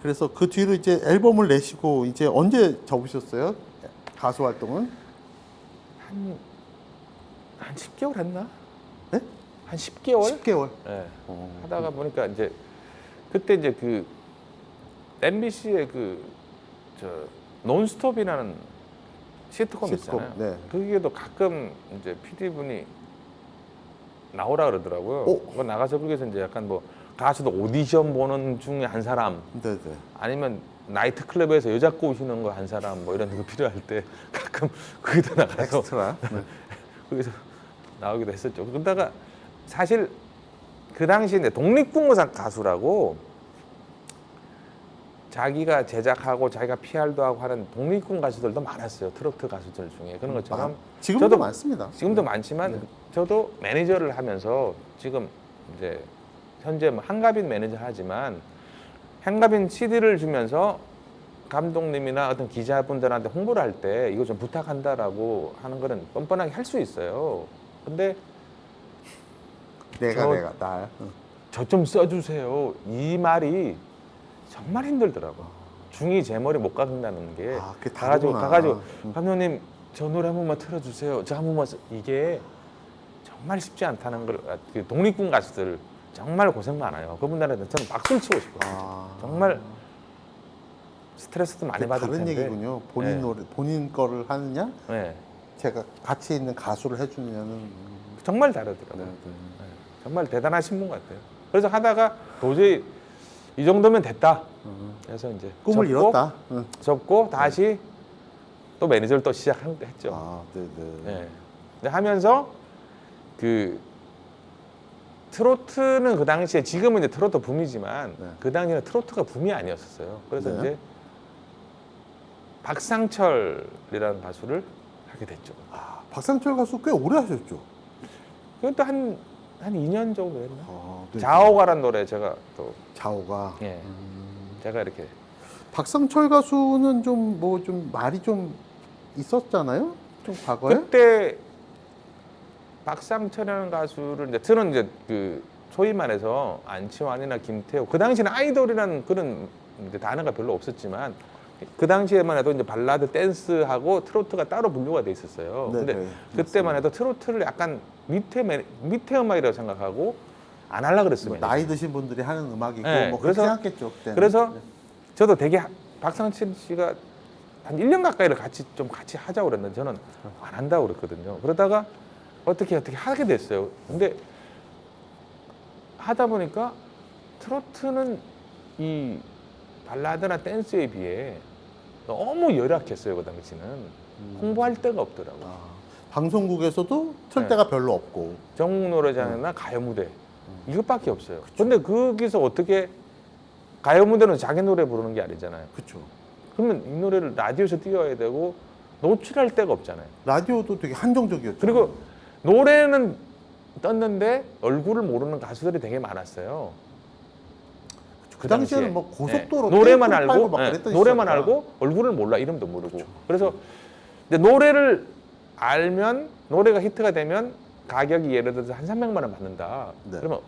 그래서 그 뒤로 이제 앨범을 내시고 이제 언제 접으셨어요? 가수 활동은? 한 10개월 했나? 네? 한 10개월? 10개월. 네. 하다가 보니까 이제 그때 이제 그 MBC의 저 논스톱이라는 시트콤 있잖아요. 네. 거기에도 가끔 이제 PD 분이 나오라 그러더라고요. 그거 나가서 거기서 이제 약간 뭐 가수도 오디션 보는 중에 한 사람, 네네. 아니면 나이트 클럽에서 여자 꼬시는 거 한 사람, 뭐 이런 거 필요할 때 가끔 거기도 나가서 엑스트라. 네. 거기서 나오기도 했었죠. 그러다가 사실 그 당시에 이제 독립군무상 가수라고 자기가 제작하고 자기가 PR도 하고 하는 독립군 가수들도 많았어요. 트로트 가수들 중에. 그런 것처럼 지금도 저도 많습니다. 지금도 많지만 네. 저도 매니저를 하면서 지금 이제 현재 뭐 한가빈 매니저 하지만 한가빈 CD를 주면서 감독님이나 어떤 기자분들한테 홍보를 할 때 이거 좀 부탁한다라고 하는 거는 뻔뻔하게 할 수 있어요. 근데 내가 날. 저 좀 써주세요. 이 말이 정말 힘들더라고. 중이 제 머리 못 깎는다는 게. 그게 가가지고 다르구나. 감독님 저 노래 한 번만 틀어주세요. 저 한 번만 이게 정말 쉽지 않다는 걸 그 독립군 가수들 정말 고생 많아요. 그분들한테 저는 박수를 치고 싶어요. 정말 스트레스도 많이 받을 다른 텐데. 얘기군요. 본인 네. 노래, 본인 거를 하느냐? 네. 제가 같이 있는 가수를 해주냐는. 정말 다르더라고요. 네. 정말 대단하신 분 같아요. 그래서 하다가 도저히 이 정도면 됐다. 그래서 이제 꿈을 접고, 이뤘다. 접고 다시 또 매니저를 또 시작했죠. 네네. 네. 근데 하면서 그 트로트는 그 당시에 지금은 이제 트로트 붐이지만 네. 그 당시에는 트로트가 붐이 아니었었어요. 그래서 네. 이제 박상철이라는 가수를 하게 됐죠. 박상철 가수 꽤 오래 하셨죠? 그것도 한 2년 정도 했나? 네. 자오가란 노래 제가 또 자오가. 예. 제가 이렇게 박상철 가수는 좀 뭐 좀 말이 좀 있었잖아요? 좀 과거에? 그때 박상철이라는 가수를 이제 저는 이제 그 소위 말해서 안치환이나 김태호 그 당시에는 아이돌이라는 그런 이제 단어가 별로 없었지만 그 당시에만 해도 이제 발라드 댄스하고 트로트가 따로 분류가 돼 있었어요. 근데 네, 그때만 해도 트로트를 약간 밑에 음악이라고 생각하고 안 하려고 그랬어요. 나이 드신 분들이 하는 음악이고 네, 뭐 그렇게 그래서- 생각했죠 그때는. 그래서 저도 되게 박상철 씨가 한 1년 가까이를 같이 하자고 그랬는데 저는 안 한다고 그랬거든요. 그러다가 어떻게 하게 됐어요. 근데 하다 보니까 트로트는 이 발라드나 댄스에 비해 너무 열악했어요. 그 당시는 홍보할 데가 없더라고요. 방송국에서도 틀 네. 데가 별로 없고. 전국 노래자랑이나 가요 무대 이것밖에 없어요. 근데 거기서 어떻게 가요 무대는 자기 노래 부르는 게 아니잖아요. 그렇죠. 그러면 이 노래를 라디오에서 띄워야 되고 노출할 데가 없잖아요. 라디오도 되게 한정적이었죠. 그리고 노래는 떴는데 얼굴을 모르는 가수들이 되게 많았어요. 그 당시에는 뭐 고속도로 노래만 테이프를 팔고 알고 막 그랬던 노래만 시절이라. 알고 얼굴을 몰라 이름도 모르고. 그래서 근데 노래를 알면 노래가 히트가 되면 가격이 예를 들어서 한 300만 원 받는다. 네. 그러면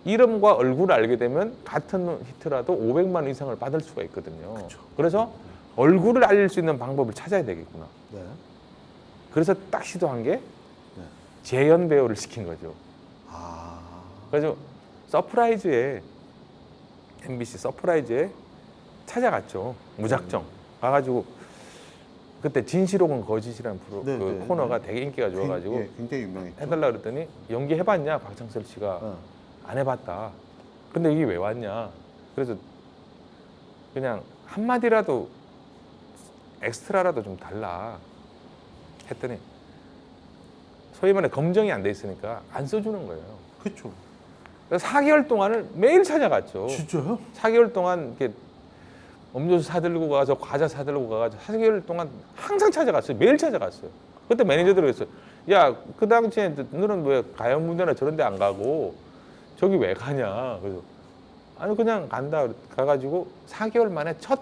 이름과 얼굴을 알게 되면 같은 히트라도 500만 원 이상을 받을 수가 있거든요. 그래서 얼굴을 알릴 수 있는 방법을 찾아야 되겠구나. 네. 그래서 딱 시도한 게 재현 배우를 시킨 거죠. 그래서 서프라이즈에 MBC 서프라이즈에 찾아갔죠. 무작정 가가지고 그때 진실옥은 거짓이라는 네, 그 네, 코너가 되게 인기가 좋아가지고 예, 굉장히 유명했죠. 해달라 그랬더니 연기해봤냐 박창철 씨가 안 해봤다. 근데 이게 왜 왔냐? 그래서 그냥 한마디라도 엑스트라라도 좀 달라 했더니 소위 말해 검증이 안 돼 있으니까 안 써주는 거예요. 그렇죠. 그래서 4개월 동안을 매일 찾아갔죠. 진짜요? 4개월 동안 이렇게 음료수 사들고 가서 과자 사들고 가서 4개월 동안 항상 찾아갔어요. 매일 찾아갔어요. 그때 매니저들이 그랬어요. 야, 그 당시에 너는 왜 가요 무대나 저런 데 안 가고 저기 왜 가냐. 그래서 아니 그냥 간다. 가가지고 4개월 만에 첫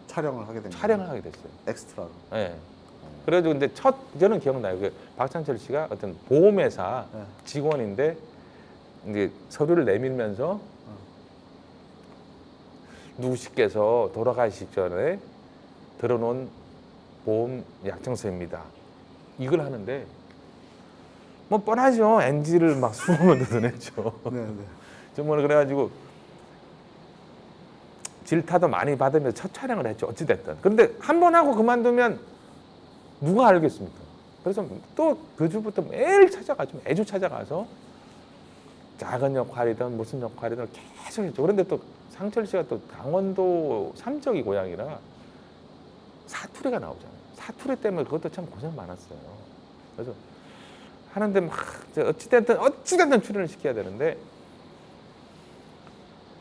촬영을 하게 됩니다. 촬영을 하게 됐어요. 엑스트라로. 예. 그래가지고 근데 저는 기억나요. 그 박창철 씨가 어떤 보험회사 직원인데 이제 서류를 내밀면서 누구씨께서 돌아가시기 전에 들어놓은 보험 약정서입니다. 이걸 하는데 뭐 뻔하죠. NG를 막 20번 뜯어냈죠. 네, 네. 정말 그래가지고 질타도 많이 받으면서 첫 촬영을 했죠. 어찌됐든. 그런데 한 번 하고 그만두면 누가 알겠습니까? 그래서 또 그 주부터 매일 찾아가죠. 매주 찾아가서 작은 역할이든 무슨 역할이든 계속 했죠. 그런데 또 상철 씨가 또 강원도 삼척이 고향이라 사투리가 나오잖아요. 사투리 때문에 그것도 참 고생 많았어요. 그래서 하는데 막 어찌됐든 출연을 시켜야 되는데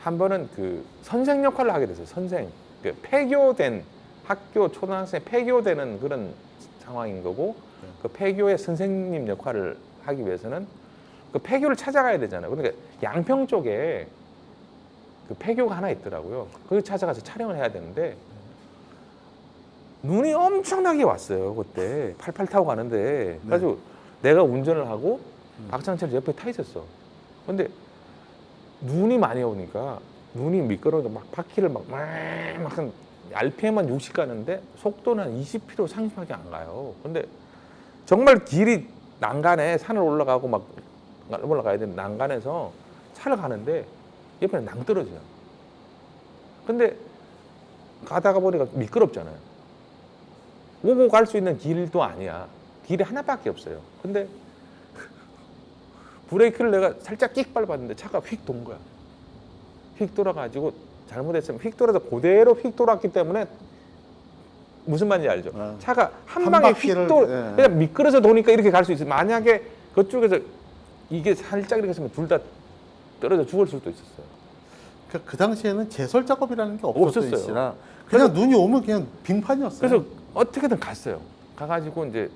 한 번은 그 선생 역할을 하게 됐어요. 선생. 그 폐교된 학교 초등학생 폐교되는 그런 상황인 거고 그 폐교의 선생님 역할을 하기 위해서는 그 폐교를 찾아가야 되잖아요. 그러니까 양평 쪽에 그 폐교가 하나 있더라고요. 거기 찾아가서 촬영을 해야 되는데 눈이 엄청나게 왔어요. 그때 88 타고 가는데 그래가지고 내가 운전을 하고 박상철 옆에 타 있었어. 근데 눈이 많이 오니까 눈이 미끄러져 막 바퀴를 막 RPM만 60 가는데 속도는 한 20km, 30밖에 안 가요. 근데 정말 길이 난간에 산을 올라가고 막 올라가야 되는 난간에서 차를 가는데 옆에 낭떠러져요. 근데 가다가 보니까 미끄럽잖아요. 오고 갈 수 있는 길도 아니야. 길이 하나밖에 없어요. 근데 브레이크를 내가 살짝 끽 밟았는데 차가 휙 돈 거야. 휙 돌아가지고 잘못했으면 휙 돌아서 그대로 휙 돌았기 때문에 무슨 말인지 알죠? 차가 한 방에 휙 그냥 미끄러져 도니까 이렇게 갈 수 있어요. 만약에 그쪽에서 이게 살짝 이렇게 했으면 둘 다 떨어져 죽을 수도 있었어요. 그러니까 그 당시에는 제설 작업이라는 게 없었어요. 없었어요. 그냥 눈이 오면 그냥 빙판이었어요. 그래서 어떻게든 갔어요. 가가지고 이제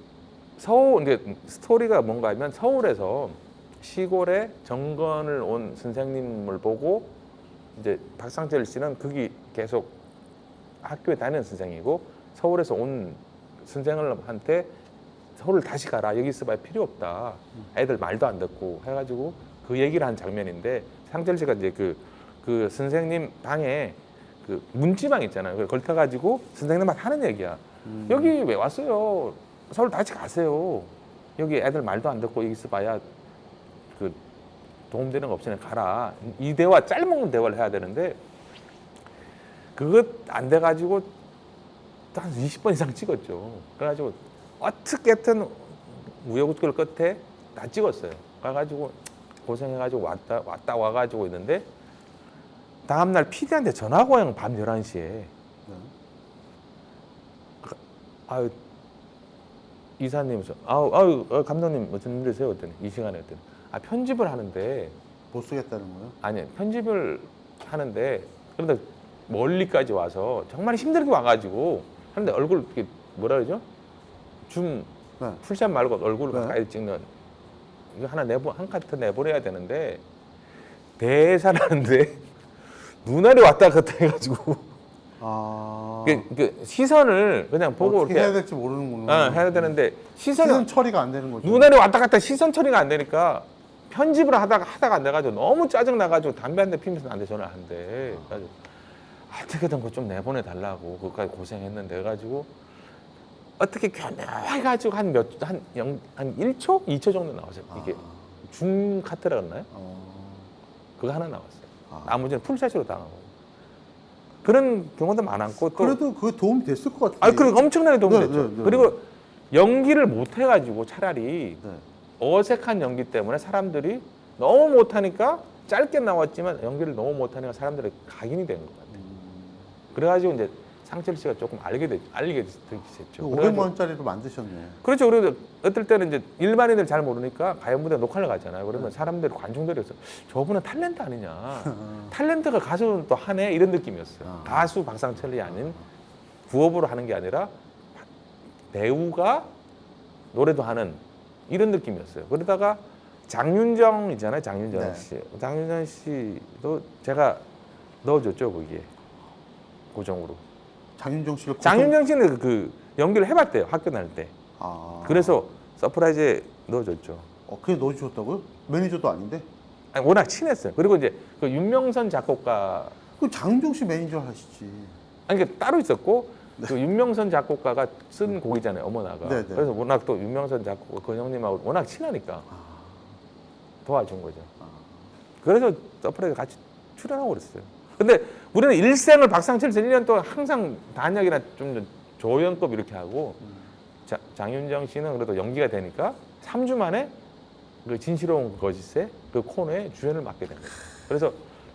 서울 이제 스토리가 뭔가 하면 서울에서 시골에 정건을 온 선생님을 보고 이제 박상철 씨는 거기 계속 학교에 다니는 선생이고 서울에서 온 선생님한테 서울을 다시 가라. 여기 있어봐야 필요 없다. 애들 말도 안 듣고 해가지고 그 얘기를 한 장면인데 상철 씨가 이제 그 선생님 방에 그 문지방 있잖아요. 그걸 걸쳐가지고 선생님한테 하는 얘기야. 여기 왜 왔어요? 서울 다시 가세요. 여기 애들 말도 안 듣고 여기 있어봐야 그 도움되는 거 없으니 가라. 이 대화 짧은 대화를 해야 되는데 그것 안 돼가지고 한 20번 이상 찍었죠. 그래가지고 어떻게든 우여곡절 끝에 다 찍었어요. 가가지고 고생해가지고 왔다 와가지고 있는데 다음날 PD한테 전화가 와요. 밤 11시에. 아유 이사님께서 아유 감독님 무슨 일이세요? 그랬더니 이 시간에 했더니 편집을 하는데 못 쓰겠다는 거예요? 아니 편집을 하는데 그런데 멀리까지 와서 정말 힘들게 와가지고 하는데 얼굴 이렇게 뭐라 그러죠? 줌 풀샷 말고 얼굴을 가까이 찍는 이거 하나 한 카트 내보내야 되는데 대사를 하는데 눈알이 왔다 갔다 해가지고 그 시선을 그냥 보고 어떻게 이렇게 해야 될지 모르는구나. 해야 되는데 시선 처리가 안 되는 거죠. 눈알이 왔다 갔다 시선 처리가 안 되니까 편집을 하다가 안 돼가지고 너무 짜증 나가지고 담배 한 대 피면서 나한테 전화를 한대. 그래가지고 어떻게든 그거 좀 내보내 달라고 그까지 고생했는데 해가지고 어떻게 겨냥해가지고 한 1초, 2초 정도 나왔어요. 이게 줌 카트라 그러나요? 그거 하나 나왔어요. 나머지는 풀샷으로 당하고. 그런 경우도 많았고 또 그래도 그게 도움이 됐을 것 같아요. 그리고 엄청나게 도움이 됐죠. 그리고 연기를 못 해가지고 차라리 어색한 연기 때문에 사람들이 너무 못하니까 짧게 나왔지만 연기를 너무 못하니까 사람들이 각인이 된 것 같아요. 그래가지고 이제 상철 씨가 조금 알게 됐죠. 500만 원짜리로 만드셨네. 그렇죠. 그리고 어떨 때는 이제 일반인들 잘 모르니까 가요무대 녹화를 가잖아요. 그러면 사람들이 관중들이 있어. 저분은 탤런트 아니냐. 탤런트가 가수는 또 하네 이런 느낌이었어요. 가수 박상철이 아닌 부업으로 하는 게 아니라 배우가 노래도 하는 이런 느낌이었어요. 그러다가 장윤정 있잖아요. 장윤정 씨. 장윤정 씨도 제가 넣어줬죠. 거기에 고정으로. 장윤정 씨는 그 연기를 해봤대요. 학교 다닐 때. 그래서 서프라이즈에 넣어줬죠. 그게 넣어주셨다고요? 매니저도 아닌데? 아니, 워낙 친했어요. 그리고 이제 그 윤명선 작곡가 그 장윤정 씨 매니저 하시지. 아니 그러니까 따로 있었고 그 윤명선 작곡가가 쓴 곡이잖아요, 어머나가. 네네. 그래서 워낙 또 윤명선 작곡가 그 형님하고 워낙 친하니까 도와준 거죠. 그래서 서프라이즈 같이 출연하고 그랬어요. 근데 우리는 일생을 박상철에서 1년 동안 항상 단역이나 좀 조연급 이렇게 하고 장윤정 씨는 그래도 연기가 되니까 3주 만에 그 진실로운 거짓의 그 코너에 주연을 맡게 된 거예요. 그래서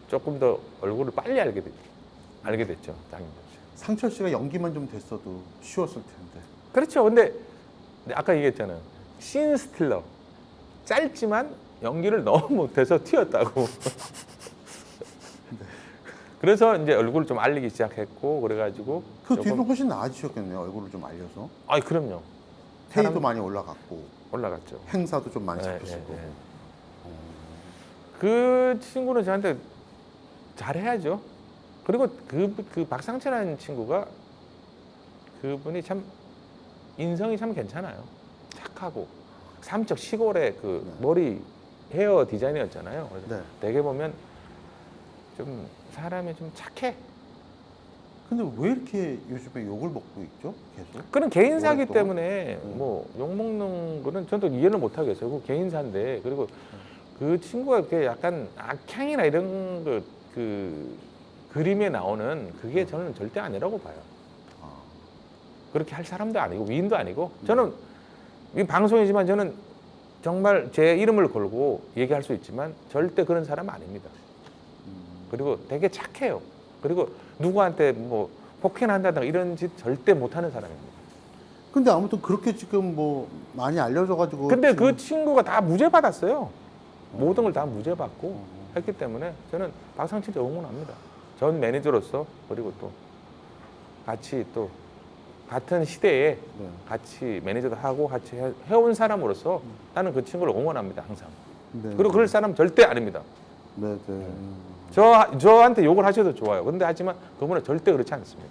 조금 더 얼굴을 빨리 알게 됐죠, 장윤정 씨. 상철 씨가 연기만 좀 됐어도 쉬웠을 텐데. 그렇죠. 근데 아까 얘기했잖아요. 씬 스틸러. 짧지만 연기를 너무 못해서 튀었다고. 그래서 이제 얼굴을 좀 알리기 시작했고 그래가지고 그 뒤로는 훨씬 나아지셨겠네요. 얼굴을 좀 알려서. 아이 그럼요. 회의도 많이 올라갔고 올라갔죠. 행사도 좀 많이 네, 잡혔었고. 네, 네. 그 친구는 저한테 잘해야죠. 그리고 그 박상철이라는 친구가 그분이 참 인성이 참 괜찮아요. 착하고 삼척 시골의 그 네. 머리 헤어 디자이너였잖아요. 그래서 네. 되게 보면 좀 사람이 좀 착해. 근데 왜 이렇게 요즘에 욕을 먹고 있죠? 계속? 그런 개인사기 오랫동안? 때문에 뭐 욕먹는 거는 저도 이해를 못 하겠어요. 그 개인사인데 그리고 그 친구가 이렇게 약간 악향이나 이런 그 그림에 나오는 그게 저는 절대 아니라고 봐요. 아, 그렇게 할 사람도 아니고 위인도 아니고 저는 이 방송이지만 저는 정말 제 이름을 걸고 얘기할 수 있지만 절대 그런 사람 아닙니다. 그리고 되게 착해요. 그리고 누구한테 뭐 폭행한다든가 이런 짓 절대 못하는 사람입니다. 근데 아무튼 그렇게 지금 뭐 많이 알려져가지고. 근데 지금 그 친구가 다 무죄 받았어요. 모든 걸 다 무죄 받고 했기 때문에 저는 박상철 응원합니다. 전 매니저로서 그리고 또 같이 또 같은 시대에 네. 같이 매니저도 하고 같이 해온 사람으로서 나는 그 친구를 응원합니다. 항상. 네. 그리고 그럴 사람 절대 아닙니다. 네, 네. 저한테 욕을 하셔도 좋아요. 근데 하지만 그분은 절대 그렇지 않습니다.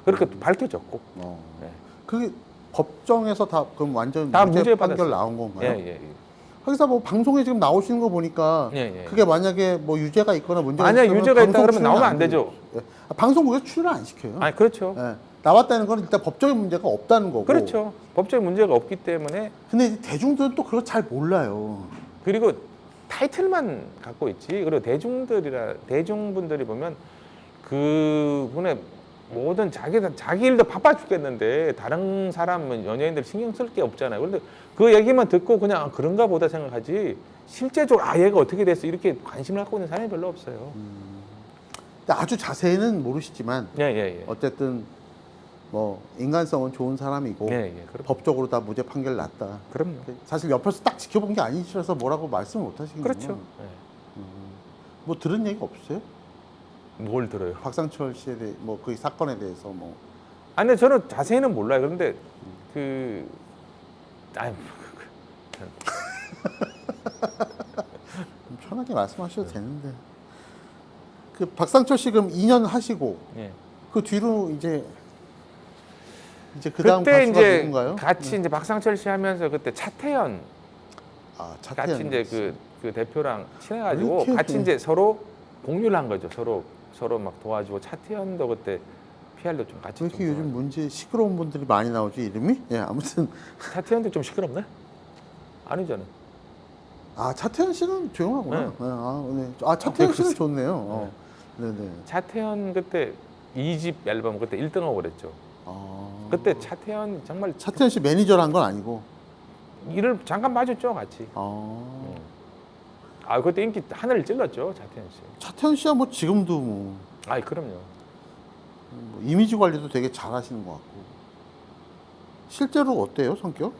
그렇게 밝혀졌고. 네. 그게 법정에서 다 그럼 완전 다 무죄 무죄 판결 받았어요. 나온 건가요? 예, 예. 하기사 뭐 방송에 지금 나오시는 거 보니까 예, 예. 그게 만약에 뭐 유죄가 있거나 문제가 만약 있으면 유죄가 있다 방송 그러면 출연 나오면 안 되죠. 돼요. 예. 방송국에서 출연 안 시켜요. 아니 그렇죠. 예. 나왔다는 건 일단 법적인 문제가 없다는 거고. 그렇죠. 법적인 문제가 없기 때문에 근데 이제 대중들은 또 그걸 잘 몰라요. 그리고 타이틀만 갖고 있지. 그리고 대중분들이 보면 그분의 모든 자기 일도 바빠 죽겠는데 다른 사람은 연예인들 신경 쓸 게 없잖아요. 그런데 그 얘기만 듣고 그냥 그런가 보다 생각하지 실제적으로 얘가 어떻게 됐어 이렇게 관심을 갖고 있는 사람이 별로 없어요. 근데 아주 자세히는 모르시지만 예, 예, 예. 어쨌든 뭐 인간성은 좋은 사람이고 예, 예. 그럼, 법적으로 다 무죄 판결 났다. 그럼요. 사실 옆에서 딱 지켜본 게 아니셔서 뭐라고 말씀을 못 하시겠네요. 그렇죠. 예. 뭐 들은 얘기 없으세요? 뭘 들어요? 박상철 씨에 대해 뭐 그 사건에 대해서 뭐 아니 근데 저는 자세히는 몰라요. 그런데 아니 좀 편하게 말씀하셔도 되는데 그 박상철 씨 그럼 2년 하시고 예. 그 뒤로 이제 그 다음 그때 가수가 이제 누군가요? 같이 이제 박상철 씨 하면서 그때 차태현 아, 같이 차태현 이제 씨. 그 대표랑 친해가지고 이렇게 같이 이렇게. 이제 서로 공유를 한 거죠. 서로 막 도와주고 차태현도 그때 PR도 좀 같이 왜 이렇게 좀 요즘 문제 시끄러운 분들이 많이 나오지 이름이? 예 아무튼 차태현도 좀 시끄럽네? 아니잖아요. 아 차태현 씨는 조용하구나. 네. 네. 아 차태현 씨는 그랬어요. 좋네요. 네네. 차태현 그때 2집 앨범 그때 1등하고 그랬죠. 그때 차태현 정말 차태현 씨 매니저란 건 아니고. 일을 잠깐 봐줬죠 같이. 그때 인기 하늘을 찔렀죠 차태현 씨. 차태현 씨야 뭐 지금도 뭐 아이 그럼요. 이미지 관리도 되게 잘하시는 것 같고. 실제로 어때요 성격?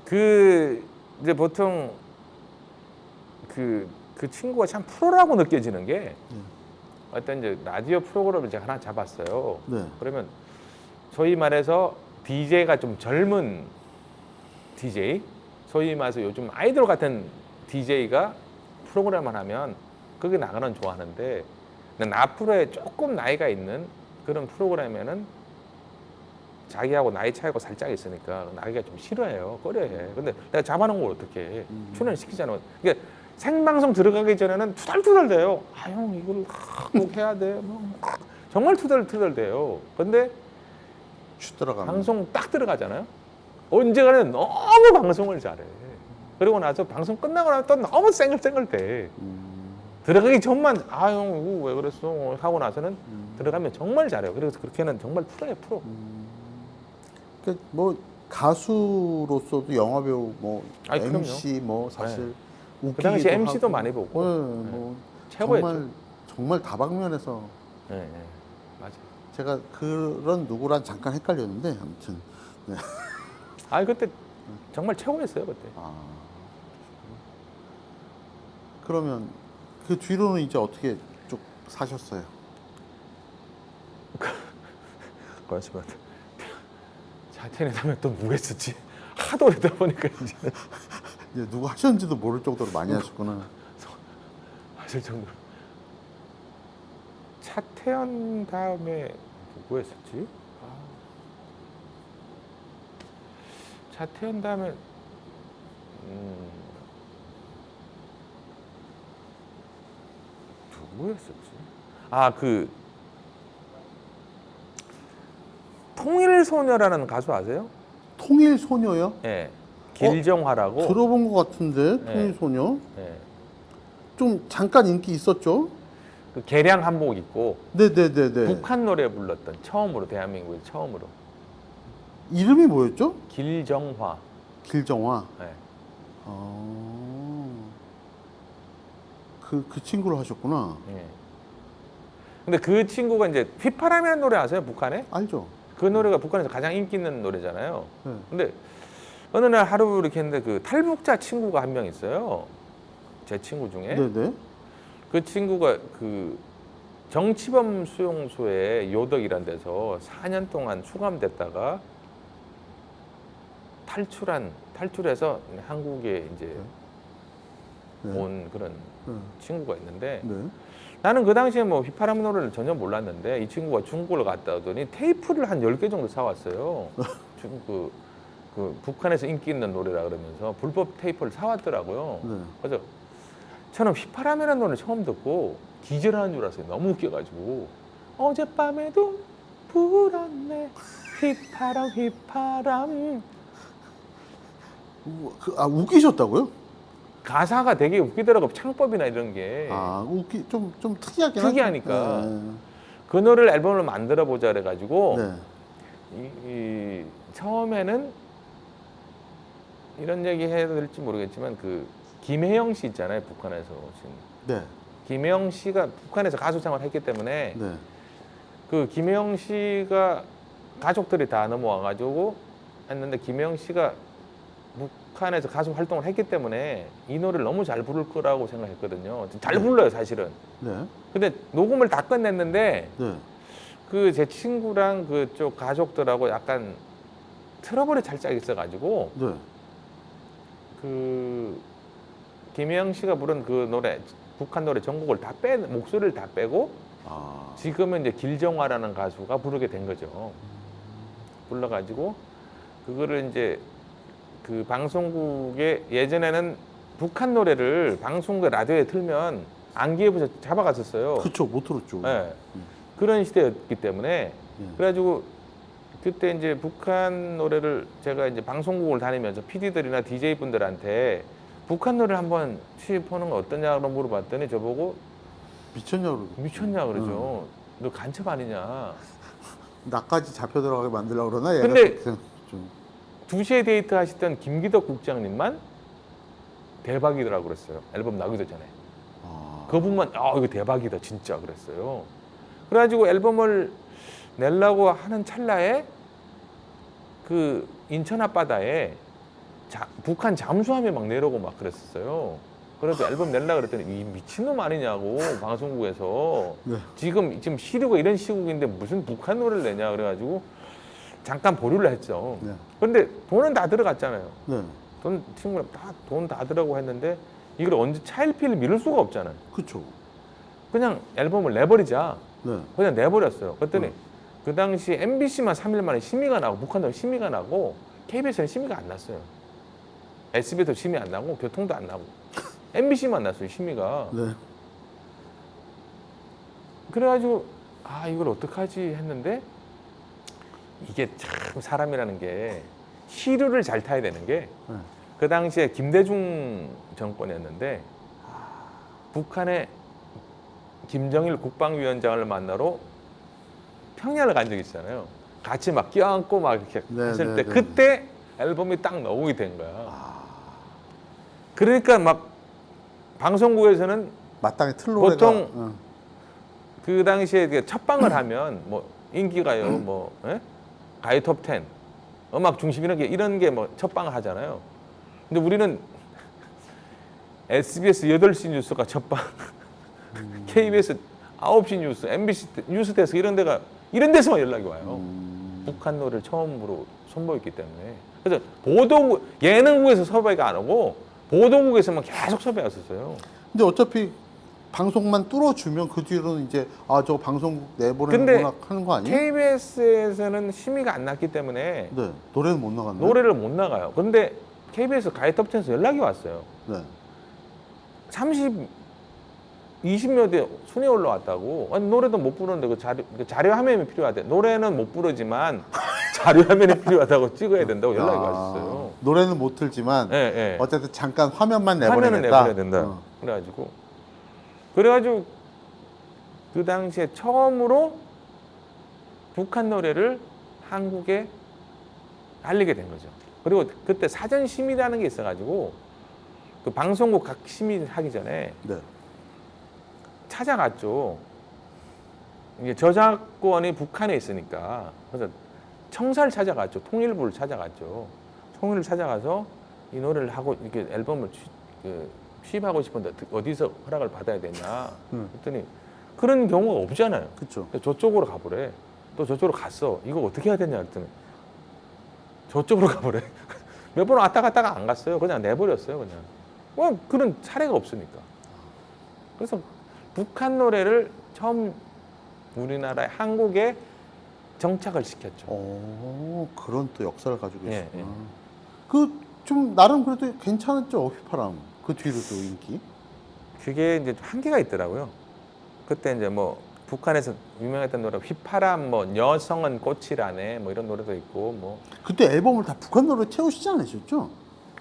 이제 보통 그 친구가 참 프로라고 느껴지는 게 어떤 이제 라디오 프로그램을 제가 하나 잡았어요. 네. 그러면 소위 말해서 DJ가 좀 젊은 DJ, 소위 말해서 요즘 아이돌 같은 DJ가 프로그램을 하면 그게 나가는 좋아하는데 나 프로에 조금 나이가 있는 그런 프로그램에는 자기하고 나이 차이가 살짝 있으니까 나기가 좀 싫어해요. 꺼려해. 근데 내가 잡아놓은 걸 어떻게 해. 출연시키잖아. 그러니까 생방송 들어가기 전에는 투덜투덜대요. 아, 형 이걸 꼭 해야 돼. 뭐. 정말 투덜투덜대요. 근데 쭉 들어가면. 방송 딱 들어가잖아요. 언제가는 너무 방송을 잘해. 그리고 나서 방송 끝나고 나면 또 너무 쌩글쌩글대. 들어가기 전만 아, 형 이거 왜 그랬어 하고 나서는 들어가면 정말 잘해요. 그래서 그렇게는 정말 프로예요, 프로. 그러니까 뭐 가수로서도 영화 배우 뭐 아이, 그럼요. MC 뭐 사실 그 당시 MC도 많이 보고. 네, 뭐 최고였죠. 정말 다방면에서 네, 네. 맞아요. 제가 그런 누구랑 잠깐 헷갈렸는데 아무튼 네. 아, 그때 정말 최고였어요, 그때. 아, 그러면 그 뒤로는 이제 어떻게 쭉 사셨어요? 그렇지만 자태에 다음에 또 누가 했었지? 하도 오래다 보니까 이제 이제 누구 하셨는지도 모를 정도로 많이 하셨구나. 하실 정도로. 차태현 다음에 누구 했었지? 차태현 다음에 누구였었지? 그 통일소녀라는 가수 아세요? 통일소녀요? 예. 길정화라고. 들어본 것 같은데 네. 통일소녀? 예. 좀 잠깐 인기 있었죠? 그 개량 한복 입고 네네네네. 북한 노래 불렀던 처음으로 대한민국에 처음으로 이름이 뭐였죠? 길정화. 길정화. 예. 그 친구를 하셨구나. 예. 근데 그 친구가 이제 휘파람이라는 노래 아세요? 북한에? 알죠? 그 노래가 북한에서 가장 인기 있는 노래잖아요. 네. 근데 어느 날 하루 이렇게 했는데 그 탈북자 친구가 한 명 있어요. 제 친구 중에. 네네. 그 친구가 그 정치범 수용소에 요덕이란 데서 4년 동안 수감됐다가 탈출해서 한국에 이제 네. 온 그런 네. 친구가 친구가 있는데 네. 나는 그 당시에 뭐 휘파람 노래를 전혀 몰랐는데 이 친구가 중국을 갔다 오더니 테이프를 한 10개 정도 사왔어요. 그 북한에서 인기 있는 노래라 그러면서 불법 테이프를 사왔더라고요. 네. 그래서 저는 휘파람이라는 노래 처음 듣고 기절하는 줄 알았어요. 너무 웃겨가지고 어젯밤에도 불었네 휘파람 휘파람. 웃기셨다고요? 가사가 되게 웃기더라고. 창법이나 이런 게. 좀 특이하긴 특이하니까. 하죠. 그 노래를 앨범을 만들어 보자 그래가지고 네. 처음에는 이런 얘기 해야 될지 모르겠지만 그 김혜영 씨 있잖아요, 북한에서 오신. 네. 김혜영 씨가 북한에서 가수 생활했기 때문에 네. 그 김혜영 씨가 가족들이 다 넘어와가지고 했는데 김혜영 씨가 북한에서 가수 활동을 했기 때문에 이 노래를 너무 잘 부를 거라고 생각했거든요. 잘 불러요, 사실은. 네. 근데 녹음을 다 끝냈는데 네. 그 제 친구랑 그쪽 가족들하고 약간 트러블이 살짝 있어가지고 네. 그 김혜영 씨가 부른 그 노래 북한 노래 전곡을 다 목소리를 다 빼고 지금은 이제 길정화라는 가수가 부르게 된 거죠. 불러가지고 그거를 이제 그 방송국에 예전에는 북한 노래를 방송국 라디오에 틀면 안기에 붙여 잡아갔었어요. 그쵸, 못 들었죠. 네. 그런 시대였기 때문에 네. 그래가지고 그때 이제 북한 노래를 제가 이제 방송국을 다니면서 PD들이나 DJ 분들한테 북한 노래를 한번 취입하는 거 어떠냐고 물어봤더니 저보고 미쳤냐 그러죠. 너 간첩 아니냐. 나까지 잡혀 들어가게 만들려고 그러나? 얘가 근데 좀 2시에 데이트 하시던 김기덕 국장님만 대박이더라고 그랬어요. 앨범 나기도 전에. 그분만 이거 대박이다 진짜 그랬어요. 그래가지고 앨범을 내려고 하는 찰나에 그 인천 앞바다에 북한 잠수함이 막 내려오고 막 그랬었어요. 그래서 앨범 내려고 그랬더니 이 미친놈 아니냐고 방송국에서. 네. 지금 시류가 이런 시국인데 무슨 북한 노래를 내냐 그래가지고 잠깐 보류를 했죠. 네. 그런데 돈은 다 들어갔잖아요. 네. 친구랑 돈 다 들어가고 했는데 이걸 언제 차일피일 미룰 수가 없잖아요. 그쵸. 그냥 앨범을 내버리자. 네. 그냥 내버렸어요. 그랬더니 그 당시 MBC만 3일 만에 심의가 나고 북한도 심의가 나고 KBS는 심의가 안 났어요. SBS도 심의 안 나고 교통도 안 나고 MBC만 났어요, 심의가. 네. 그래가지고 아 이걸 어떡하지 했는데 이게 참 사람이라는 게 시류를 잘 타야 되는 게 그 네. 당시에 김대중 정권이었는데 북한의 김정일 국방위원장을 만나러 평양을 간 적이 있잖아요. 같이 막 껴안고 막 이렇게 네, 했을 네, 때 네. 그때 앨범이 딱 나오게 된 거야. 그러니까 막 방송국에서는 마땅히 틀노래가 보통 응. 그 당시에 그 첫방을 하면 뭐 인기가요, 뭐 예? 가요 톱10, 음악 중심 이런 게 뭐 첫방을 하잖아요. 근데 우리는 SBS 8시 뉴스가 첫방, KBS 9시 뉴스, MBC 뉴스데스크 이런 데서만 연락이 와요. 북한 노래를 처음으로 선보였기 때문에. 그래서 예능국에서 섭외가 안 오고 보도국에서만 계속 섭외가 왔었어요. 근데 어차피 방송만 뚫어주면 그 뒤로는 이제 저 방송국 근데 내보내는구나 하는 거 아니에요? KBS에서는 심의가 안 났기 때문에 네. 노래는 못 나갔나요? 노래를 못 나가요. 근데 KBS 가요톱10에서 연락이 왔어요. 네. 20여 대 순위 올라왔다고. 아니, 노래도 못 부르는데 그 자료 화면이 필요하대. 노래는 못 부르지만 자료 화면이 필요하다고 찍어야 된다고 연락이 왔었어요. 노래는 못 틀지만 예, 예. 어쨌든 잠깐 화면만 화면은 내보내겠다. 내버려야 된다. 그래가지고 그 당시에 처음으로 북한 노래를 한국에 알리게 된 거죠. 그리고 그때 사전 심의라는 게 있어가지고 그 방송국 각 심의하기 전에 네. 찾아갔죠. 이게 저작권이 북한에 있으니까 그래서 청사를 찾아갔죠. 통일부를 찾아갔죠. 통일을 찾아가서 이 노래를 하고 이렇게 앨범을 취입하고 싶은데 어디서 허락을 받아야 되냐 그랬더니 그런 경우가 없잖아요. 그렇죠. 저쪽으로 가보래. 또 저쪽으로 갔어. 이거 어떻게 해야 되냐 그랬더니 저쪽으로 가보래. 몇 번 왔다 갔다가 안 갔어요. 그냥 내버렸어요. 그냥. 뭐 그런 사례가 없으니까. 그래서 북한 노래를 처음 우리나라의 한국에 정착을 시켰죠. 그런 또 역사를 가지고 예, 있구나. 예. 그 좀 나름 그래도 괜찮았죠. 휘파람. 그 뒤로도 인기. 그게 이제 한계가 있더라고요. 그때 이제 뭐 북한에서 유명했던 노래 휘파람, 뭐 여성은 꽃이라네, 뭐 이런 노래도 있고 뭐 그때 앨범을 다 북한 노래로 채우시지 않으셨죠?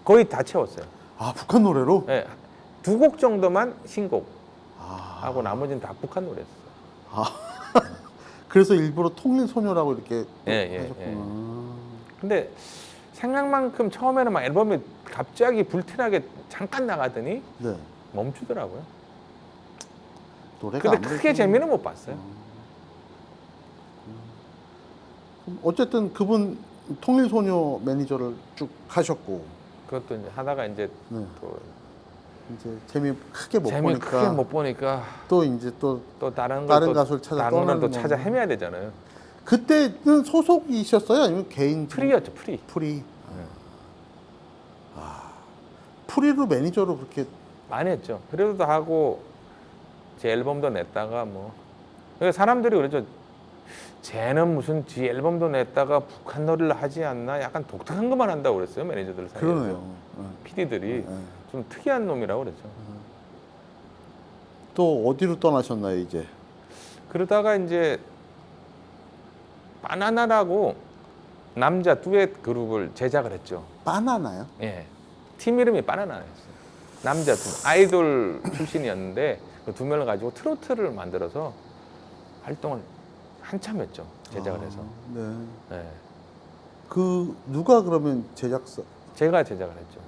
거의 다 채웠어요. 아 북한 노래로? 예, 2곡 정도만 신곡 아, 하고 나머지는 다 북한 노래였어요. 그래서 일부러 통일 소녀라고 이렇게 예, 예, 하셨구나. 근데 생각만큼 처음에는 막 앨범이 갑자기 불티나게 잠깐 나가더니 네. 멈추더라고요. 노래가 근데 크게 아무래도- 재미는 못 봤어요. 어쨌든 그분 통일 소녀 매니저를 쭉 하셨고 그것도 이제 하다가 이제 네. 또 이제 재미 크게 못 재미 보니까 크게 못 보니까 또 이제 또 또 다른 가수를 찾아 다른 걸 또 떠나는 찾아 거구나. 헤매야 되잖아요. 그때는 소속이셨어요? 아니면 개인 프리였죠, 프리. 프리. 프리로 매니저로 그렇게 많이 했죠. 그래도 하고 제 앨범도 냈다가 뭐 그러니까 사람들이 그러죠. 쟤는 무슨 지 앨범도 냈다가 북한 노래를 하지 않나? 약간 독특한 것만 한다고 그랬어요. 매니저들 사이에서. 그러네요. PD들이 네. 좀 특이한 놈이라고 그랬죠. 또 어디로 떠나셨나요 이제? 그러다가 이제 바나나라고 남자 듀엣 그룹을 제작을 했죠. 바나나요? 예. 팀 이름이 바나나였어요. 남자 아이돌 출신이었는데 그 두 명을 가지고 트로트를 만들어서 활동을 한참 했죠. 제작을 해서. 네. 예. 그 누가 그러면 제작사? 제가 제작을 했죠.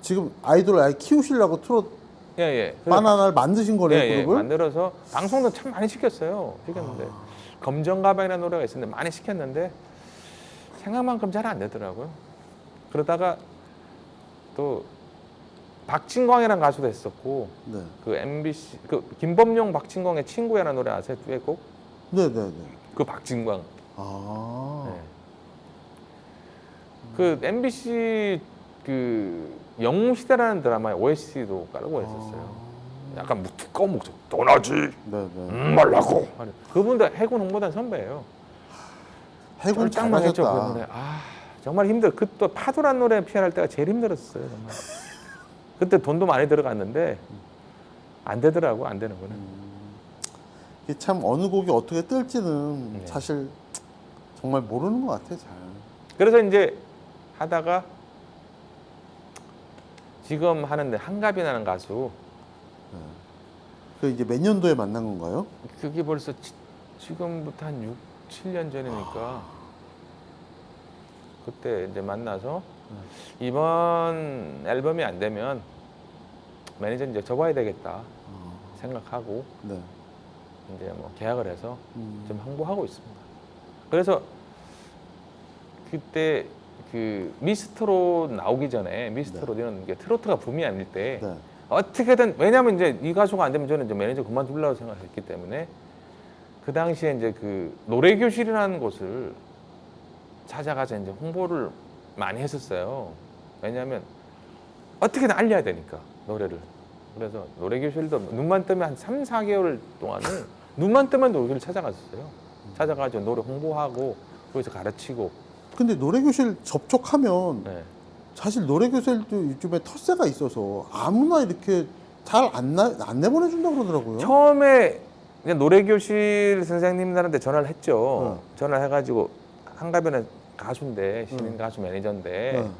지금 아이돌 아예 키우시려고 트롯 예, 예. 그래서 바나나를 만드신 거네요 예, 예. 그룹을? 만들어서 방송도 참 많이 시켰어요. 시켰는데 검정 가방이라는 노래가 있었는데 많이 시켰는데 생각만큼 잘 안 되더라고요. 그러다가 또 박진광이라는 가수도 했었고 네. 그 MBC 그 김범용 박진광의 친구야라는 노래 아세요? 듀엣곡? 네네네. 그 박진광. 아. 네. 그 MBC 그 영웅시대라는 드라마의 OST도 깔고 했었어요. 약간 두꺼운 목소리. 떠나지 네네. 말라고. 그분도 해군 홍보단 선배예요. 해군 짱만 했죠 그 잘하셨다. 노래. 정말 힘들어. 그 또 파도란 노래 피아할 때가 제일 힘들었어요 정말. 그때 돈도 많이 들어갔는데 안 되더라고. 안 되는 거는. 이게 참 어느 곡이 어떻게 뜰지는 네. 사실 정말 모르는 것 같아 잘. 그래서 이제 하다가 지금 하는데 한갑이라는 가수, 그 이제 몇 년도에 만난 건가요? 그게 벌써 지금부터 한 6, 7년 전이니까 그때 이제 만나서 이번 앨범이 안 되면 매니저 이제 접어야 되겠다 생각하고 네. 이제 뭐 계약을 해서 좀 홍보하고 있습니다. 그래서 그때 그 미스트롯 나오기 전에 미스트롯 이런 게 트로트가 붐이 아닐 때 네. 어떻게든, 왜냐면 이제 이 가수가 안 되면 저는 이제 매니저 그만두려고 생각했기 때문에 그 당시에 이제 그 노래교실이라는 곳을 찾아가서 이제 홍보를 많이 했었어요. 왜냐하면 어떻게든 알려야 되니까 노래를. 그래서 노래교실도 눈만 뜨면 한 3, 4개월 동안은 눈만 뜨면 노래교실 찾아갔었어요. 찾아가지고 노래 홍보하고 거기서 가르치고. 근데 노래교실 접촉하면 네. 사실 노래교실도 요즘에 텃세가 있어서 아무나 이렇게 잘 안 내보내준다고 그러더라고요. 처음에 그냥 노래교실 선생님들한테 전화를 했죠. 전화를 해가지고 한가변은 가수인데 신인 가수 매니저인데 네.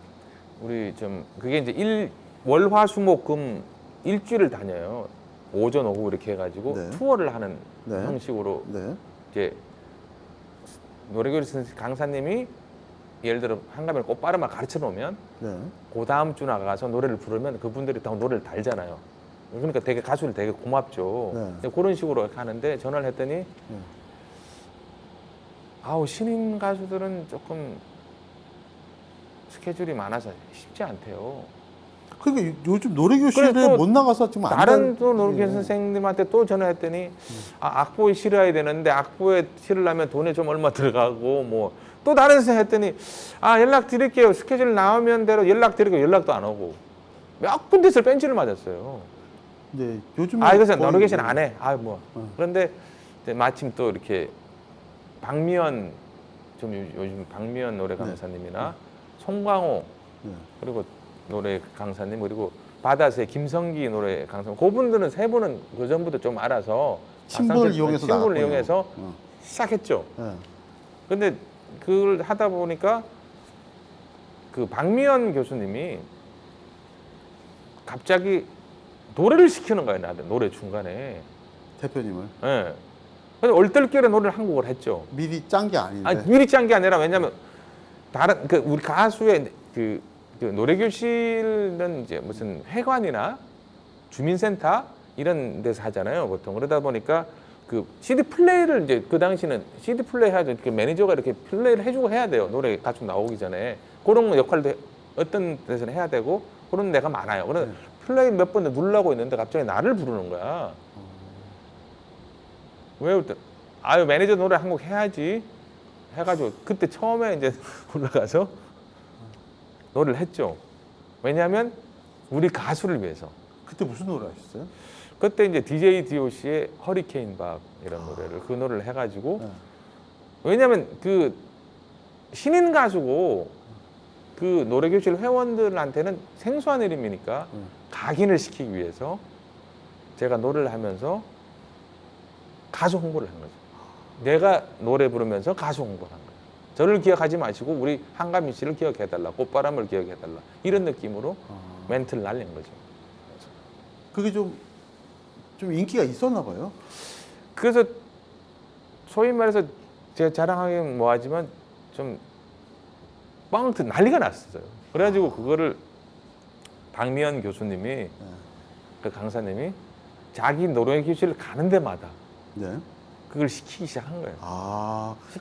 우리 좀 그게 이제 월화수목금 일주일을 다녀요. 오전 오후 이렇게 해가지고 네. 투어를 하는 네. 형식으로 네. 이제 노래교실 강사님이 예를 들어 한가변 꽃바람을 가르쳐 놓으면 네. 그 다음 주 나가서 노래를 부르면 그분들이 다 노래를 달잖아요. 그러니까 되게 가수들 되게 고맙죠. 네. 그런 식으로 하는데 전화를 했더니 아우 신인 가수들은 조금 스케줄이 많아서 쉽지 않대요. 그러니까 요즘 노래교실에 그래, 또 못 나가서 지금 안 다른 또 간- 노래교실 예. 선생님한테 또 전화했더니 악보에 실어야 되는데 악보에 실으려면 돈이 좀 얼마 들어가고 뭐 또 다른 선생님 했더니 연락 드릴게요. 스케줄 나오면 대로 연락 드리고 연락도 안 오고 몇 군데서 벤치를 맞았어요. 네. 요즘 그래서 노래교실 안 해. 그런데 이제 마침 또 이렇게 박미연 요즘 박미연 노래 강사님이나 송광호 네. 그리고 노래 강사님 그리고 바다새 김성기 노래 강사님 그분들은 세 분은 그 전부터 좀 알아서 친분을 이용해서 친분을 나갔군요. 이용해서 시작했죠. 네. 근데 그걸 하다 보니까 그 박미연 교수님이 갑자기 노래를 시키는 거예요. 나한테 노래 중간에. 대표님을 예. 그래서 얼떨결에 노래를 한 곡을 했죠. 미리 짠 게 아닌데. 아니, 미리 짠 게 아니라 왜냐면 다른 그 우리 가수의 그 노래교실은 이제 무슨 회관이나 주민센터 이런 데서 하잖아요 보통. 그러다 보니까 그 CD 플레이를 이제 그 당시는 CD 플레이 해야죠. 그 매니저가 이렇게 플레이를 해주고 해야 돼요. 노래 가수 나오기 전에 그런 역할도 어떤 데서는 해야 되고 그런 데가 많아요. 그래서 플레이 몇 번 누르려고 있는데 갑자기 나를 부르는 거야. 왜 그때 매니저 노래 한 곡 해야지 해가지고 그때 처음에 이제 올라가서 노래를 했죠. 왜냐하면 우리 가수를 위해서. 그때 무슨 노래 하셨어요? 그때 이제 DJ DOC의 허리케인 박 이런 노래를 그 노래를 해가지고 네. 왜냐하면 그 신인 가수고 그 노래교실 회원들한테는 생소한 이름이니까 각인을 시키기 위해서 제가 노래를 하면서 가수 홍보를 한 거죠. 내가 노래 부르면서 가수 홍보를 한 거예요. 저를 기억하지 마시고 우리 한가민 씨를 기억해달라, 꽃바람을 기억해달라 이런 느낌으로 멘트를 날린 거죠. 그게 좀 인기가 있었나 봐요. 그래서 소위 말해서 제가 자랑하기는 뭐하지만 좀 뻥 난리가 났어요. 그래가지고 그거를 박미연 교수님이 그 강사님이 자기 노래 교실을 가는 데마다 네. 그걸 시키기 시작한 거예요.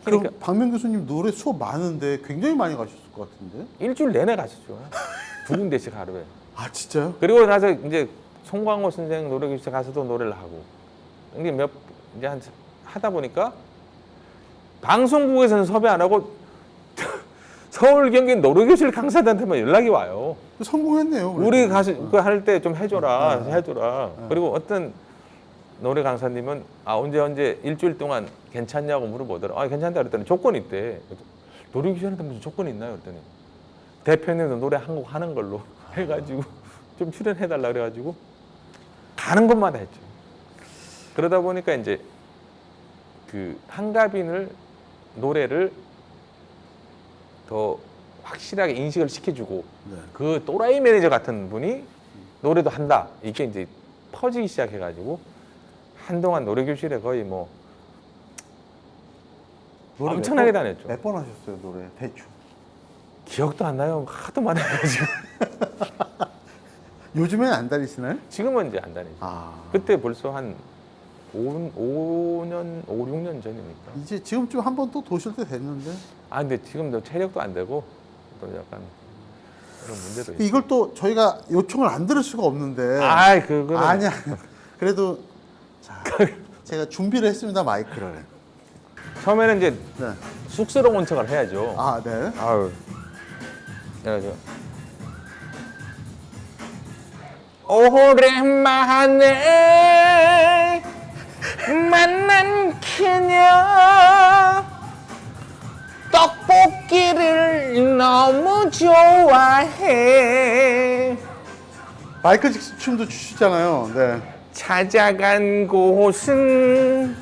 그럼 시키니까 박명 교수님 노래 수업 많은데 굉장히 많이 가셨을 것 같은데? 일주일 내내 갔었죠. 두 군데씩 하루에. 아 진짜요? 그리고 나서 이제 송광호 선생 노래 교실 가서도 노래를 하고. 이게 이제 하다 보니까 방송국에서는 섭외 안 하고 서울 경기 노래교실 강사들한테만 연락이 와요. 성공했네요. 그래도. 우리 가수 그거 할 때 좀 해줘라, 해줘라. 그리고 어떤 노래 강사님은 언제 일주일 동안 괜찮냐고 물어보더라. 괜찮다 그랬더니 조건이 있대. 노래교실한테 무슨 조건이 있나요? 그랬더니 대표님도 노래 한 곡 하는 걸로 해가지고 좀 출연해달라 그래가지고 가는 것마다 했죠. 그러다 보니까 이제 그 한가빈을 노래를 더 확실하게 인식을 시켜주고 네. 그 또라이 매니저 같은 분이 노래도 한다 이게 이제 퍼지기 시작해가지고 한동안 노래 교실에 거의 뭐 노래 엄청나게 다녔죠. 몇 번 하셨어요 노래 대충? 기억도 안 나요. 하도 많이 해가지고 요즘에는 안 다니시나요? 지금은 이제 안 다니죠. 아 그때 벌써 한 5년, 5, 6년 전이니까. 이제 지금쯤 한 번 또 도실 때 됐는데 아 근데 지금도 체력도 안 되고 또 약간 그런 문제도 있어요. 이걸 또 저희가 요청을 안 들을 수가 없는데 아이 그거는 아니야 그래도 자, 제가 준비를 했습니다 마이크를. 처음에는 이제 네. 쑥스러운 척을 해야죠. 아 네. 아유. 그래가지고 오랜만에 만난 그녀 떡볶이를 너무 좋아해 마이클 잭슨 춤도 추시잖아요. 네. 찾아간 곳은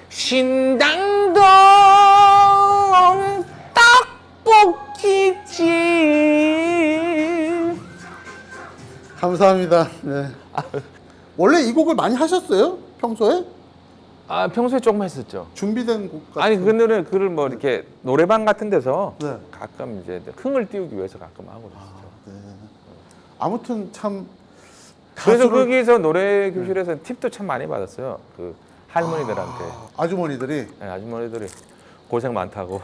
신당동 떡볶이집. 감사합니다. 네. 원래 이 곡을 많이 하셨어요? 평소에? 아 평소에 조금 했었죠. 준비된 곡 같은 아니 그거는 그걸 뭐 이렇게 노래방 같은 데서 네. 가끔 이제 흥을 띄우기 위해서 가끔 하고 그랬었죠. 네. 아무튼 참 그래서 가수를 거기서 노래 교실에서 팁도 참 많이 받았어요. 그 할머니들한테 아주머니들이 네, 아주머니들이 고생 많다고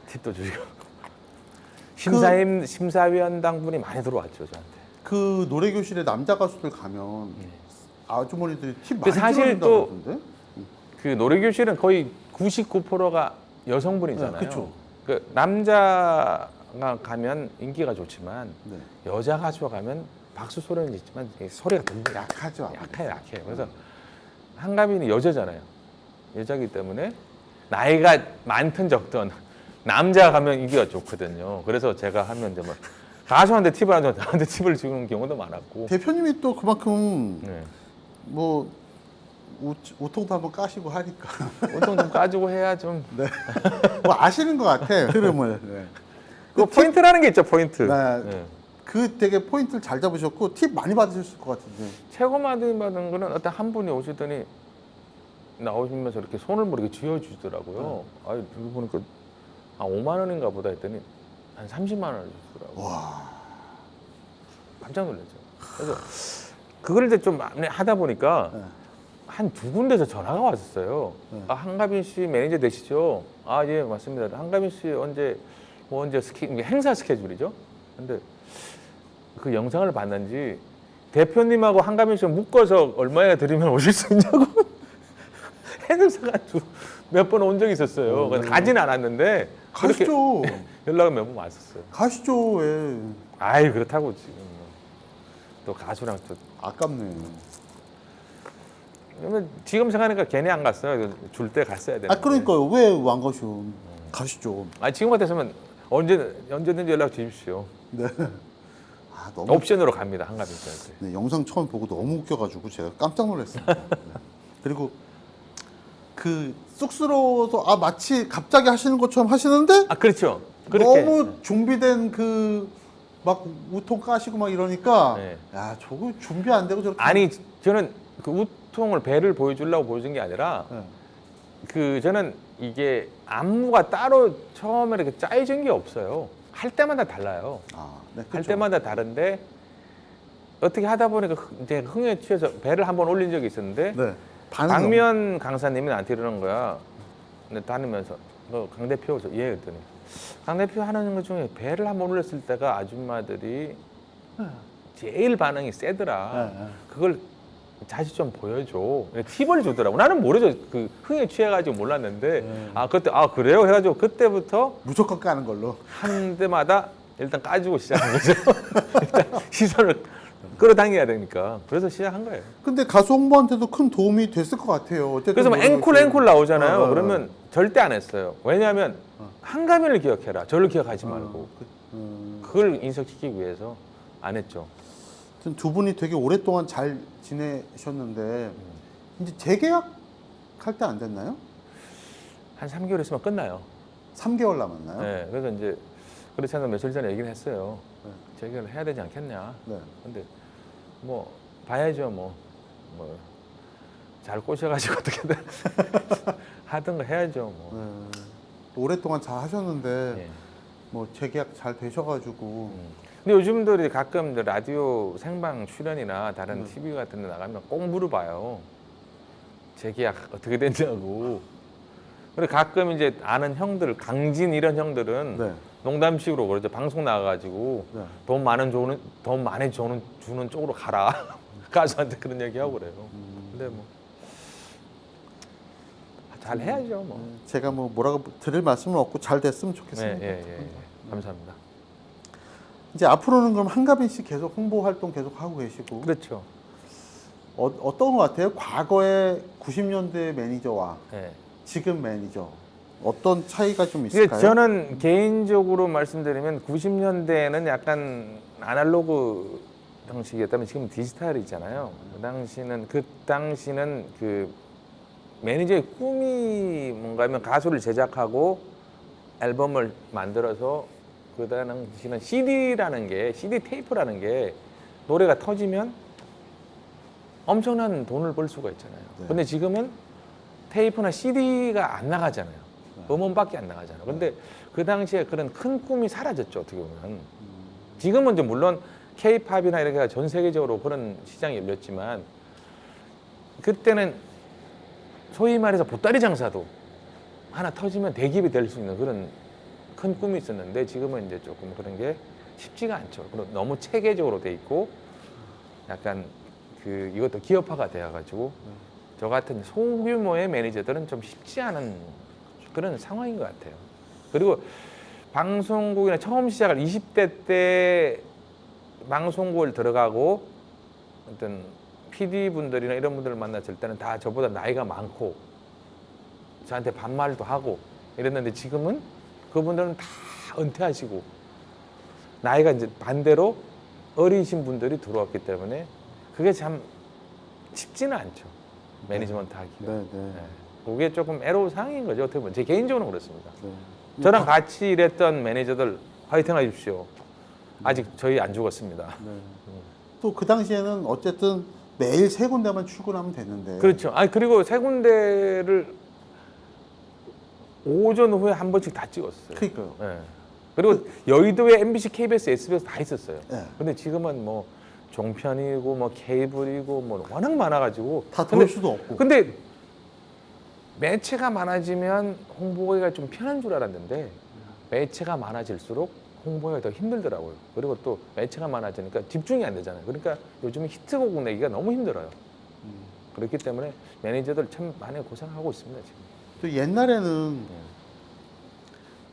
팁도 주시고 심사위원당 분이 많이 들어왔죠 저한테. 그 노래 교실에 남자 가수들 가면 아주머니들이 팁 근데 많이 사실 들어준다고 또 그러던데? 그 노래 교실은 거의 99%가 여성분이잖아요. 네, 그쵸. 그 남자가 가면 인기가 좋지만 네. 여자 가수가 가면 박수 소리는 있지만 소리가 너무 약하죠. 약해요. 그래서 한가빈이 여자잖아요. 여자기 때문에 나이가 많든 적든 남자 가면 인기가 좋거든요. 그래서 제가 하면 이제 뭐 가수한테 팁을 안 줘, 나한테 팁을 주는 경우도 많았고. 대표님이 또 그만큼 네. 뭐 우통도 한번 까시고 하니까 보통 좀 까주고 해야 좀. 네. 뭐 아시는 것 같아 흐름을. 네. 그 포인트라는 게 있죠, 포인트. 네. 네. 그 되게 포인트를 잘 잡으셨고 팁 많이 받으셨을 것 같은데. 최고 받은 거는 어떤 한 분이 오시더니 나오시면서 이렇게 손을 뭐 이렇게 쥐어주더라고요. 아, 이거 보니까 5만 원인가 보다 했더니 한 30만 원을 주더라고요. 와. 깜짝 놀랐죠. 그래서 그걸 이제 좀 하다 보니까 네. 한 두 군데서 전화가 왔었어요. 네. 아, 한가빈 씨 매니저 되시죠? 아, 예, 맞습니다. 한가빈 씨 언제 이게 행사 스케줄이죠? 근데 그 영상을 봤는지 대표님하고 한가빈 씨가 묶어서 얼마나 드리면 오실 수 있냐고 행사가 몇 번 온 적이 있었어요. 그래서 가지는 않았는데 그렇게 가시죠. 연락을 몇 번 왔었어요. 가시죠. 예. 아이 그렇다고 지금 또 가수랑 또 아깝네. 그러면 지금 생각하니까 괜히 안 갔어요. 줄 때 갔어야 되는데. 아 그러니까요. 왜 안 가시오? 가시죠. 아 지금 같았으면 언제든지 연락 주십시오. 네. 아 너무 옵션으로 갑니다. 한가빈 씨한테. 네, 영상 처음 보고 너무 웃겨가지고 제가 깜짝 놀랐습니다. 네. 그리고 그 쑥스러워서 마치 갑자기 하시는 것처럼 하시는데 아 그렇죠. 그렇게. 너무 준비된 그 막 우통 까시고 막 이러니까 네. 야 저거 준비 안 되고 저렇게 아니 저는 그 우통을 배를 보여주려고 보여준 게 아니라 네. 그 저는 이게 안무가 따로 처음에 이렇게 짜여진 게 없어요. 할 때마다 달라요. 네, 할 그쵸. 때마다 다른데 어떻게 하다 보니까 이제 흥에 취해서 배를 한번 올린 적이 있었는데 네. 반응 박미연 강사님이 나한테 이러는 거야. 근데 다니면서 너 강 대표 예 그랬더니 강 대표 하는 것 중에 배를 한번 올렸을 때가 아줌마들이 제일 반응이 세더라. 네, 네. 그걸 다시 좀 보여줘. 팁을 주더라고. 나는 모르죠. 그 흥에 취해가지고 몰랐는데 네. 그때 그래요 해가지고 그때부터 무조건 까는 걸로. 한 대마다 일단 까주고 시작한 거죠. 일단 시선을 끌어당겨야 되니까. 그래서 시작한 거예요. 근데 가수 홍보한테도 큰 도움이 됐을 것 같아요. 어쨌든 그래서 뭐 모르겠어요. 앵콜 나오잖아요. 어, 어, 어. 그러면 절대 안 했어요. 왜냐하면 한가빈을 기억해라. 저를 기억하지 말고. 그걸 인식시키기 위해서 안 했죠. 하여튼 두 분이 되게 오랫동안 잘 지내셨는데 이제 재계약할 때 안 됐나요? 한 3개월 있으면 끝나요. 3개월 남았나요? 네, 그래서 이제 그렇지 않아도 며칠 전에 얘기를 했어요. 네. 재결을 해야 되지 않겠냐. 네. 근데 뭐 봐야죠. 뭐 잘 꼬셔가지고 어떻게든 하던 거 해야죠. 뭐. 네. 오랫동안 잘 하셨는데 예. 뭐 재계약 잘 되셔가지고 근데 요즘도 이제 가끔 이제 라디오 생방 출연이나 다른 TV 같은 데 나가면 꼭 물어봐요. 재계약 어떻게 됐냐고. 그리고 가끔 이제 아는 형들, 강진 이런 형들은 네. 농담식으로 그러죠. 방송 나가가지고 네. 돈 많이 주는 쪽으로 가라. 가수한테 그런 얘기하고 그래요. 근데 뭐 잘 해야죠. 뭐. 제가 뭐 뭐라고 드릴 말씀은 없고 잘 됐으면 좋겠습니다. 예. 감사합니다. 이제 앞으로는 그럼 한가빈 씨 계속 홍보 활동 계속 하고 계시고 그렇죠. 어떤 것 같아요? 과거의 90년대 매니저와 예. 지금 매니저 어떤 차이가 좀 이게 있을까요? 저는 개인적으로 말씀드리면 90년대에는 약간 아날로그 형식이었다면 지금 디지털이잖아요. 그 당시는 그 매니저의 꿈이 뭔가 하면 가수를 제작하고 앨범을 만들어서 그 당시는 CD라는 게 CD 테이프라는 게 노래가 터지면 엄청난 돈을 벌 수가 있잖아요. 네. 근데 지금은 테이프나 CD가 안 나가잖아요. 음원밖에 안 나가잖아요. 근데 그 당시에 그런 큰 꿈이 사라졌죠. 어떻게 보면. 지금은 이제 물론 K-팝이나 이렇게 전 세계적으로 그런 시장이 열렸지만 그때는 소위 말해서 보따리 장사도 하나 터지면 대기업이 될 수 있는 그런 큰 꿈이 있었는데 지금은 이제 조금 그런 게 쉽지가 않죠. 그리고 너무 체계적으로 돼 있고 약간 그 이것도 기업화가 되어가지고 저 같은 소규모의 매니저들은 좀 쉽지 않은 그런 상황인 것 같아요. 그리고 방송국이나 처음 시작을 20대 때 방송국을 들어가고 어떤 PD분들이나 이런 분들을 만났을 때는 다 저보다 나이가 많고 저한테 반말도 하고 이랬는데 지금은 그분들은 다 은퇴하시고 나이가 이제 반대로 어리신 분들이 들어왔기 때문에 그게 참 쉽지는 않죠. 매니지먼트 하기가. 네. 그게 조금 애로운 상황인 거죠. 어떻게 보면 제 개인적으로 그렇습니다. 네. 저랑 같이 일했던 매니저들 화이팅 하십시오. 아직 저희 안 죽었습니다. 네. 또 그 당시에는 어쨌든 매일 세 군데만 출근하면 됐는데 그렇죠. 그리고 세 군데를 오전 후에 한 번씩 다 찍었어요. 그러니까요. 예. 그리고 여의도에 MBC, KBS, SBS 다 있었어요. 네. 근데 지금은 뭐 종편이고 뭐 케이블이고 뭐 워낙 많아가지고 다 돌 수도 없고. 근데 매체가 많아지면 홍보하기가 좀 편한 줄 알았는데 매체가 많아질수록 홍보하기가 더 힘들더라고요. 그리고 또 매체가 많아지니까 집중이 안 되잖아요. 그러니까 요즘 히트곡 내기가 너무 힘들어요. 그렇기 때문에 매니저들 참 많이 고생하고 있습니다 지금. 또 옛날에는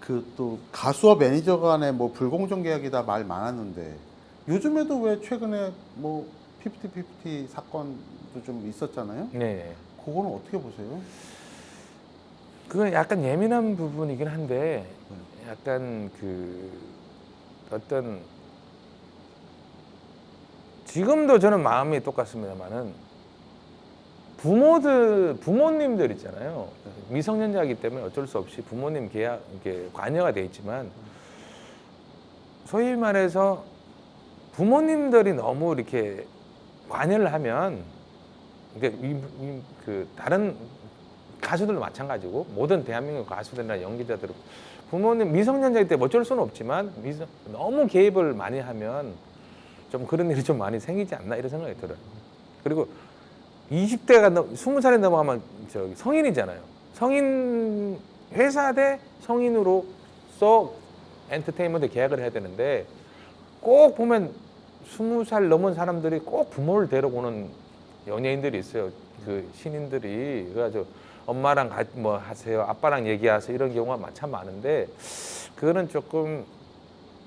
그 또 가수와 매니저 간의 뭐 불공정 계약이다 말 많았는데 요즘에도 왜 최근에 뭐 50-50 사건도 좀 있었잖아요. 네. 그거는 어떻게 보세요? 그건 약간 예민한 부분이긴 한데 약간 그 어떤 지금도 저는 마음이 똑같습니다만은 부모님들 있잖아요. 미성년자이기 때문에 어쩔 수 없이 부모님 계약 이게 관여가 돼 있지만 소위 말해서 부모님들이 너무 이렇게 관여를 하면 그 다른 가수들도 마찬가지고 모든 대한민국 가수들이나 연기자들 부모님 미성년자이기 때문에 어쩔 수는 없지만 너무 개입을 많이 하면 좀 그런 일이 좀 많이 생기지 않나 이런 생각이 들어요. 그리고 20대가 20살이 넘어가면 저기 성인이잖아요. 성인 회사 대 성인으로서 엔터테인먼트 계약을 해야 되는데 꼭 보면 20살 넘은 사람들이 꼭 부모를 데려오는 연예인들이 있어요. 그 신인들이 그래가지고 엄마랑 뭐 하세요, 아빠랑 얘기하세요 이런 경우가 참 많은데 그거는 조금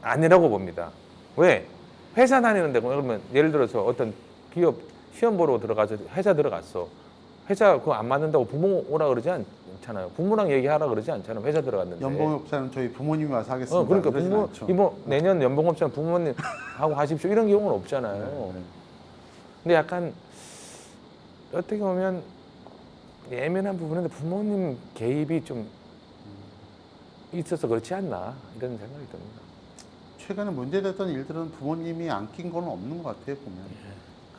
아니라고 봅니다. 왜? 회사 다니는데 그러면 예를 들어서 어떤 기업 시험 보러 들어가서 회사 들어갔어. 회사 그거 안 맞는다고 부모 오라 그러지 않잖아요. 부모랑 얘기하라 그러지 않잖아요. 회사 들어갔는데. 연봉업자는 저희 부모님이 와서 하겠습니다. 그러니까 그러진 부모 않죠. 이모 내년 연봉업자는 부모님 하고 하십시오 이런 경우는 없잖아요. 네. 근데 약간 어떻게 보면 예민한 부분인데 부모님 개입이 좀 있어서 그렇지 않나 이런 생각이 듭니다. 최근에 문제됐던 일들은 부모님이 안 낀 건 없는 것 같아요 보면.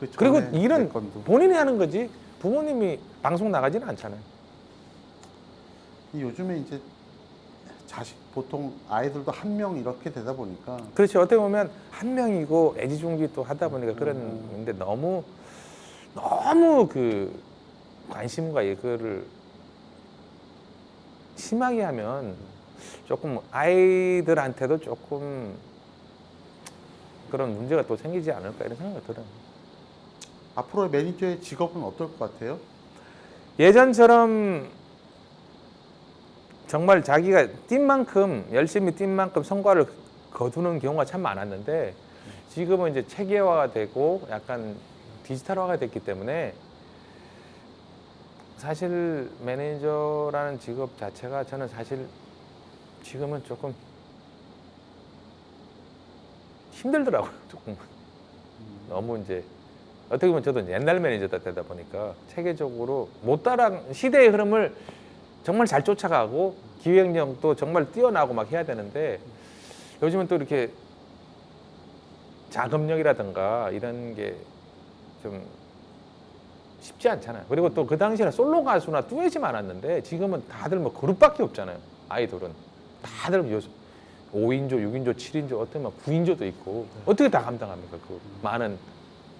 그 그리고 전에 일은 내 건도. 본인이 하는 거지 부모님이 방송 나가지는 않잖아요. 요즘에 이제 자식 보통 아이들도 한 명 이렇게 되다 보니까 그렇죠. 어떻게 보면 한 명이고 애지중지 또 하다 보니까 그런데 너무 그 관심과 이거를 심하게 하면 조금 아이들한테도 조금 그런 문제가 또 생기지 않을까 이런 생각이 들어요. 앞으로의 매니저의 직업은 어떨 것 같아요? 예전처럼 정말 자기가 뛴 만큼 열심히 뛴 만큼 성과를 거두는 경우가 참 많았는데 지금은 이제 체계화가 되고 약간 디지털화가 됐기 때문에 사실 매니저라는 직업 자체가 저는 사실 지금은 조금 힘들더라고요. 조금 너무 이제 어떻게 보면 저도 옛날 매니저다 되다 보니까 체계적으로 못 따라 시대의 흐름을 정말 잘 쫓아가고 기획력도 정말 뛰어나고 막 해야 되는데 요즘은 또 이렇게 자금력이라든가 이런 게 좀 쉽지 않잖아요. 그리고 또 그 당시에는 솔로 가수나 듀엣이 많았는데 지금은 다들 뭐 그룹밖에 없잖아요. 아이돌은 다들 5인조, 6인조, 7인조, 어떤 막 9인조도 있고 어떻게 다 감당합니까? 그 많은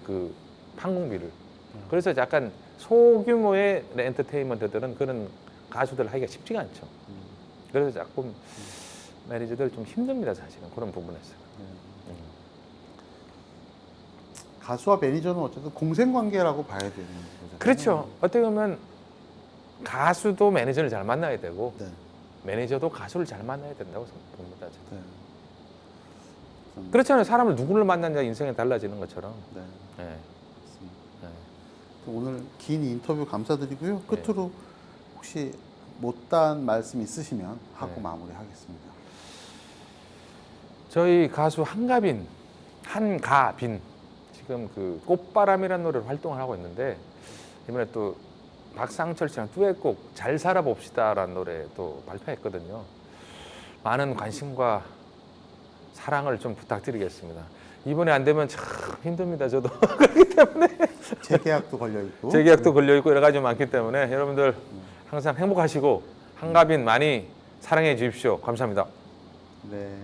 그 항공비를. 그래서 약간 소규모의 엔터테인먼트들은 그런 가수들 하기가 쉽지가 않죠. 그래서 조금 매니저들 좀 힘듭니다, 사실은 그런 부분에서. 가수와 매니저는 어쨌든 공생관계라고 봐야 되는 거잖아요. 그렇죠. 어떻게 보면 가수도 매니저를 잘 만나야 되고 네. 매니저도 가수를 잘 만나야 된다고 봅니다. 저는. 네. 그렇잖아요. 사람을 누구를 만나냐 인생이 달라지는 것처럼. 네. 네. 맞습니다. 네. 오늘 긴 인터뷰 감사드리고요. 끝으로 혹시 못다한 말씀 있으시면 하고 네. 마무리하겠습니다. 저희 가수 한가빈 지금 그 꽃바람이라는 노래로 활동을 하고 있는데 이번에 또 박상철 씨랑 듀엣곡 잘 살아봅시다라는 노래 또 발표했거든요. 많은 관심과 사랑을 좀 부탁드리겠습니다. 이번에 안 되면 참 힘듭니다. 저도 그렇기 때문에 재계약도 걸려 있고. 재계약도 걸려 있고 여러 가지 많기 때문에 여러분들 항상 행복하시고 한가빈 많이 사랑해 주십시오. 감사합니다. 네.